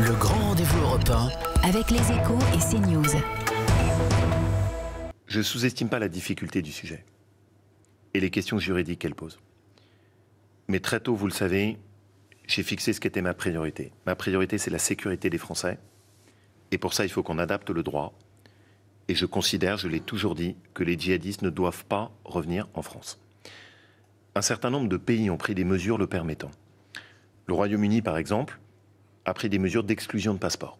Le grand rendez-vous européen avec les Échos et CNews. Je ne sous-estime pas la difficulté du sujet et les questions juridiques qu'elle pose. Mais très tôt, vous le savez, j'ai fixé ce qu'était ma priorité. Ma priorité, c'est la sécurité des Français. Et pour ça, il faut qu'on adapte le droit. Et je considère, je l'ai toujours dit, que les djihadistes ne doivent pas revenir en France. Un certain nombre de pays ont pris des mesures le permettant. Le Royaume-Uni, par exemple, a pris des mesures d'exclusion de passeport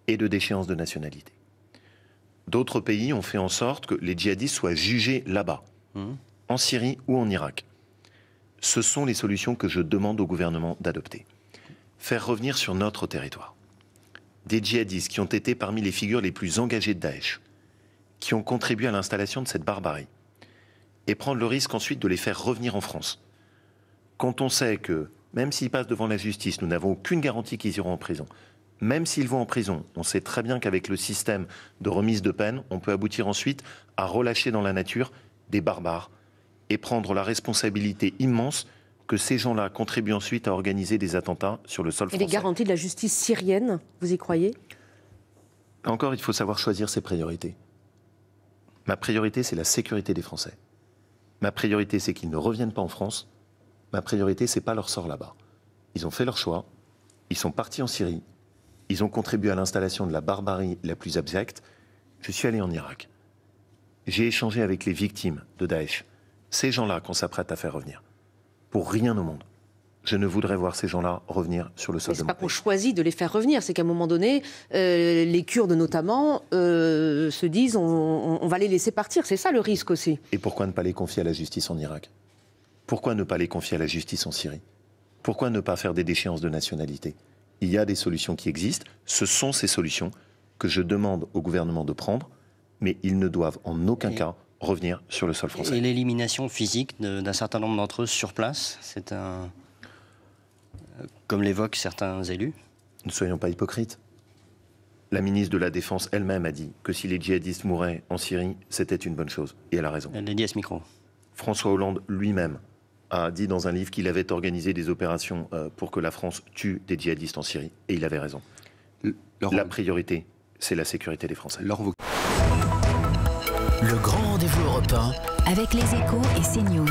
et de déchéance de nationalité. D'autres pays ont fait en sorte que les djihadistes soient jugés là-bas, en Syrie ou en Irak. Ce sont les solutions que je demande au gouvernement d'adopter. Faire revenir sur notre territoire des djihadistes qui ont été parmi les figures les plus engagées de Daesh, qui ont contribué à l'installation de cette barbarie, et prendre le risque ensuite de les faire revenir en France. Quand on sait que, même s'ils passent devant la justice, nous n'avons aucune garantie qu'ils iront en prison. Même s'ils vont en prison, on sait très bien qu'avec le système de remise de peine, on peut aboutir ensuite à relâcher dans la nature des barbares et prendre la responsabilité immense que ces gens-là contribuent ensuite à organiser des attentats sur le sol français. Et les garanties de la justice syrienne, vous y croyez? Encore, il faut savoir choisir ses priorités. Ma priorité, c'est la sécurité des Français. Ma priorité, c'est qu'ils ne reviennent pas en France. Ma priorité, c'est pas leur sort là-bas. Ils ont fait leur choix, ils sont partis en Syrie, ils ont contribué à l'installation de la barbarie la plus abjecte. Je suis allé en Irak. J'ai échangé avec les victimes de Daesh. Ces gens-là qu'on s'apprête à faire revenir. Pour rien au monde, je ne voudrais voir ces gens-là revenir sur le sol de mon pays. C'est pas qu'on choisit de les faire revenir, c'est qu'à un moment donné, les Kurdes notamment se disent on va les laisser partir. C'est ça le risque aussi. Et pourquoi ne pas les confier à la justice en Irak? Pourquoi ne pas les confier à la justice en Syrie? Pourquoi ne pas faire des déchéances de nationalité? Il y a des solutions qui existent. Ce sont ces solutions que je demande au gouvernement de prendre, mais ils ne doivent en aucun cas revenir sur le sol français. Et l'élimination physique d'un certain nombre d'entre eux sur place, c'est un... comme l'évoquent certains élus? Ne soyons pas hypocrites. La ministre de la Défense elle-même a dit que si les djihadistes mouraient en Syrie, c'était une bonne chose. Et elle a raison. Elle l'a dit à ce micro. François Hollande lui-même a dit dans un livre qu'il avait organisé des opérations pour que la France tue des djihadistes en Syrie. Et il avait raison. La priorité, c'est la sécurité des Français. Le grand rendez-vous européen avec les Échos et CNews.